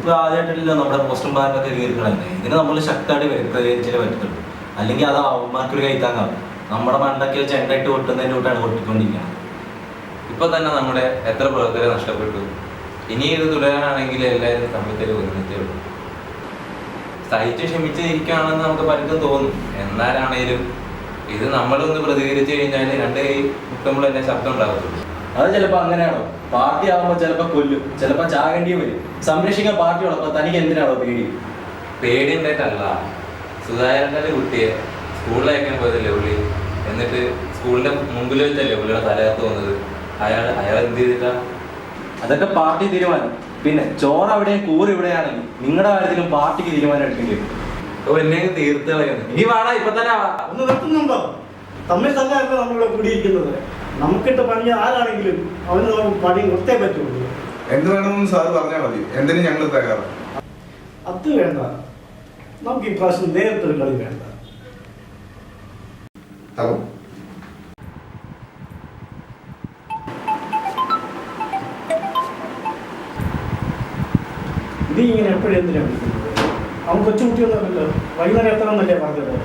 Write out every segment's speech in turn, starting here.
ഇതിപ്പോൾ ആദ്യമായിട്ടല്ലോ നമ്മുടെ പോസ്റ്റർമാരിലൊക്കെ കയറിക്കളയുന്നത്. ഇതിന് നമ്മൾ ശക്തമായിട്ട് പ്രതികരിച്ചാലേ പറ്റത്തുള്ളൂ. അല്ലെങ്കിൽ അത് അവന്മാർക്കൊരു കൈത്താങ്ങാവും. നമ്മുടെ മണ്ടൊക്കെ ചെണ്ടായിട്ട് കൊട്ടുന്നതിൻ്റെ കൂട്ടാണ് കൊട്ടിക്കൊണ്ടിരിക്കുന്നത്. ഇപ്പൊ തന്നെ നമ്മുടെ എത്ര പ്രവർത്തകരെ നഷ്ടപ്പെട്ടു. ഇനി ഇത് തുടരാനാണെങ്കിൽ എല്ലാവരും തമ്മിൽ ഒരുമിച്ചേ ഉള്ളൂ. സഹിച്ച് ക്ഷമിച്ചിരിക്കുകയാണെന്ന് നമുക്ക് പലർക്കും തോന്നും. എന്നാലാണേലും ഇത് നമ്മളൊന്ന് പ്രതികരിച്ചു കഴിഞ്ഞാൽ രണ്ട് കൈ മുട്ടുമ്പോൾ തന്നെ ശബ്ദം ഉണ്ടാകത്തുള്ളൂ. അത് ചിലപ്പോൾ അങ്ങനെയാണോ? പാർട്ടി ആകുമ്പോൾ ചിലപ്പോൾ കൊല്ലും, ചിലപ്പോൾ ചാകേണ്ടിയും വരും. സംരക്ഷിക്കാൻ പാർട്ടി ഉള്ളപ്പോൾ തനിക്ക് എന്തിനാണോ പേടി? പേടി ഉണ്ടായിട്ടല്ല. സുധാകരൻ്റെ കുട്ടിയെ സ്കൂളിലയക്കാൻ പോയതല്ലേ പുള്ളി. എന്നിട്ട് സ്കൂളിന്റെ മുമ്പിൽ വെച്ചല്ലേ പുള്ളിയുടെ തലകത്ത് വന്നത്. അയാൾ എന്ത് ചെയ്തിട്ടാ? അതൊക്കെ പാർട്ടി തീരുമാനം. പിന്നെ ചോറ് അവിടെയും കൂറ് ഇവിടെയാണെങ്കിൽ നിങ്ങളുടെ കാര്യത്തിലും പാർട്ടിക്ക് തീരുമാനം എടുക്കേണ്ടി വരും. എന്നെ തീർത്ത് കളയുന്നു. ഇനി വേണ ഇപ്പൊ തന്നെ ഒന്ന് നിർത്തുന്നുണ്ടോ? തമ്മിൽ തന്നെയല്ല നമ്മളിവിടെ കൂടിയിരിക്കുന്നത്. നമുക്കിട്ട് പണിയ ആരാണെങ്കിലും അവന് നമുക്ക് പണി നിർത്തേ പറ്റുള്ളൂ. എന്ത് വേണമെന്ന് സാറ് പറഞ്ഞാൽ മതി. എന്തിനും ഞങ്ങൾ തയ്യാറാണ്. അത് വേണ്ട. നമുക്ക് ഈ പ്രാവശ്യം നേരിട്ടൊരു കളി വേണ്ട. ഹലോ, ഇത് ഇങ്ങനെ എപ്പോഴും എന്തിനാണ് വിളിക്കുന്നത്? അവൻ കൊച്ചുകുട്ടിയൊന്നുമല്ലല്ലോ. വൈകുന്നേരം എത്തണമെന്നല്ലേ പറഞ്ഞത്?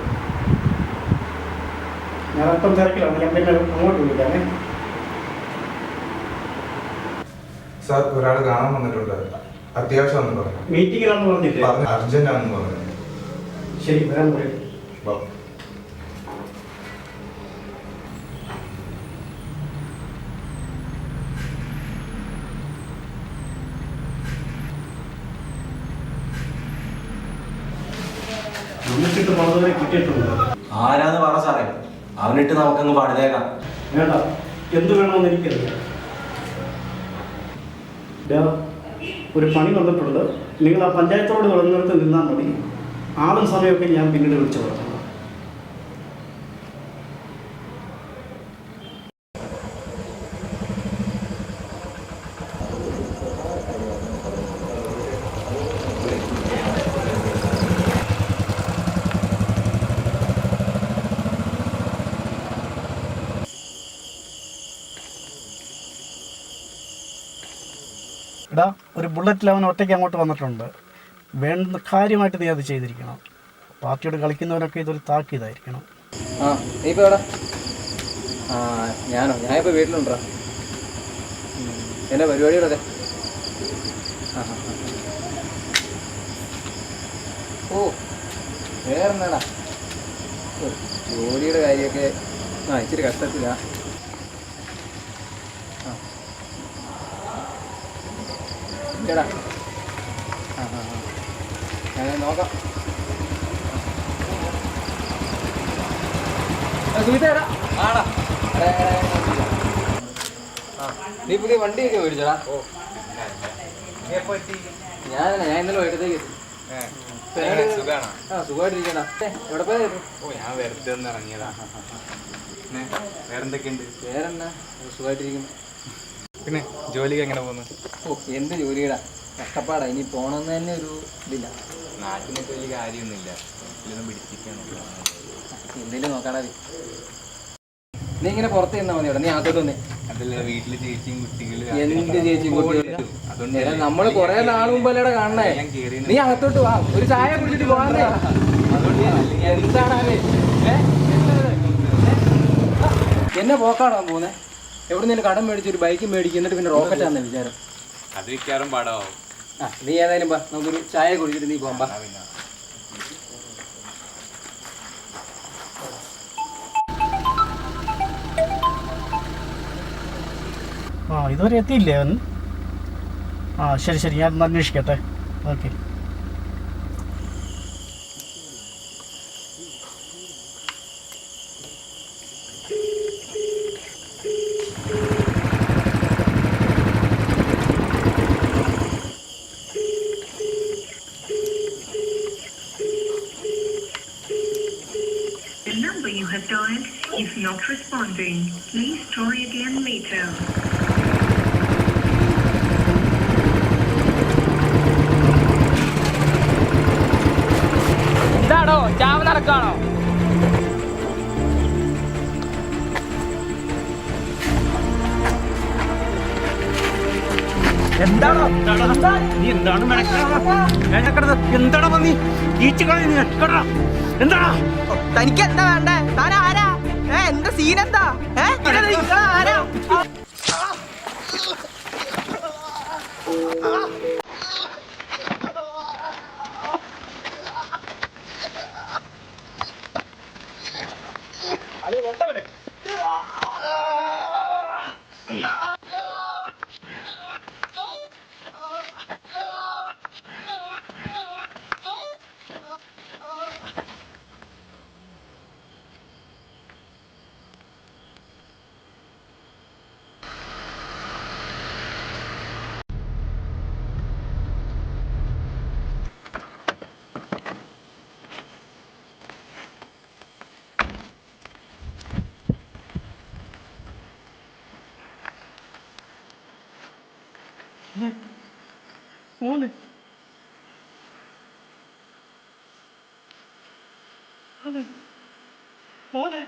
ഞാൻ അല്പം തിരക്കിലാണ്. ഞാൻ പിന്നെ അങ്ങോട്ട് വിളിക്കാമേ. സാർ ഒരാൾ കാണാൻ വന്നിട്ടുണ്ട്. അത്യാവശ്യമാണെന്ന് പറഞ്ഞു. മീറ്റിങ്ങിലാണെന്ന് പറഞ്ഞില്ലേ? അർജന്റ് ആണെന്ന് പറഞ്ഞു. ശരി, വരാൻ പറയും. നമുക്കിട്ട് പണതുവരെ കിട്ടിയിട്ടുണ്ട്. ആരാന്ന് പറ സാറേ, അവനിട്ട് നമുക്കങ്ങ് പാടുതേക്കാം. വേണ്ട, എന്ത് വേണമെന്ന് എനിക്കറിയാം. ഒരു പണി വന്നിട്ടുണ്ട്. നിങ്ങൾ ആ പഞ്ചായത്തോട് തുടങ്ങുന്നിടത്ത് നിന്നാൽ മതി. ആളും സമയമൊക്കെ ഞാൻ പിന്നീട് വിളിച്ചു പറഞ്ഞു. എടാ, ഒരു ബുള്ളറ്റിൽ അവൻ ഒറ്റയ്ക്ക് അങ്ങോട്ട് വന്നിട്ടുണ്ട്. വേണ്ട കാര്യമായിട്ട് നീ അത് ചെയ്തിരിക്കണം. പാർട്ടിയോട് കളിക്കുന്നവരൊക്കെ ഇതൊരു താക്കീതായിരിക്കണം. ഇപ്പോൾ എവിടെ? ഞാനിപ്പോൾ വീട്ടിലുണ്ടോ? എന്നാ പരിപാടികളതെ? ഓ, വേറെന്നാടാ ജോലിയുടെ കാര്യമൊക്കെ ഇച്ചിരി കഷ്ടത്തിലാ. ടാ നോക്കാം. സുഖിതേടാ ആടാ. നീ പുതിയ വണ്ടിയൊക്കെ മേടിച്ചടാ? ഞാൻ ഇന്നലെ വൈകിട്ടത്തേക്ക് സുഖമായിട്ടിരിക്കണ. എവിടെ പോയായിരുന്നു? ഞാൻ വെറുതെ ഒന്ന് ഇറങ്ങിയതാ. വേറെന്തൊക്കെയുണ്ട്? വേറെന്നാ, സുഖമായിട്ടിരിക്കുന്നു. പിന്നെ ജോലിക്ക് എങ്ങനെ പോകുന്നു? ഓ, എന്ത് ജോലിയുടെ കഷ്ടപ്പാടാ. ഇനി പോണമെന്ന് തന്നെ ഒരു ഇതില്ല. നാട്ടിനൊക്കെ വലിയ കാര്യമൊന്നുമില്ല. എന്തെങ്കിലും നോക്കാടാ. നീ ഇങ്ങനെ പുറത്ത് നിന്നാ മതി. നീ അകത്തോട്ട് വന്നേ. അതല്ല, വീട്ടില് ചേച്ചിയും കുട്ടികളും. എന്ത് ചേച്ചിയും കുട്ടികളും? നമ്മള് കുറെ നാൾ മുമ്പല്ലേടെ കാണണേ. നീ അകത്തോട്ട് വാ, ഒരു ചായ കുടിച്ചിട്ട് പോകാന്നേ. എന്താണ് എന്നെ പോക്കാണോ പോകുന്നേ? എവിടെ നിന്ന് കടം മേടിച്ച് ഒരു ബൈക്ക് മേടിക്കും, എന്നിട്ട് പിന്നെ റോക്കറ്റാന്ന് വിചാരം. അത് വിൽക്കാറും പാടാവും. നീ ഏതായാലും പാ, നമുക്കൊരു ചായ കുടിച്ചിട്ട് നീ പോകാം. ഇതുവരെ എത്തിയില്ലേ അവൻ? ശരി ശരി, ഞാൻ അന്വേഷിക്കട്ടെ. Okay. The number you have dialed is not responding. Please try again later. എന്താണോ ചാവലടക്കാണോ? എന്താണോ നീ എന്താണ് എന്താടാ നീ ഈച്ചുകളി നീ എന്താടാ തനിക്ക് എന്താ വേണ്ടേ? താൻ ആരാ? എന്താ സീൻ എന്താ? ആരാ? മോനെ മോനെ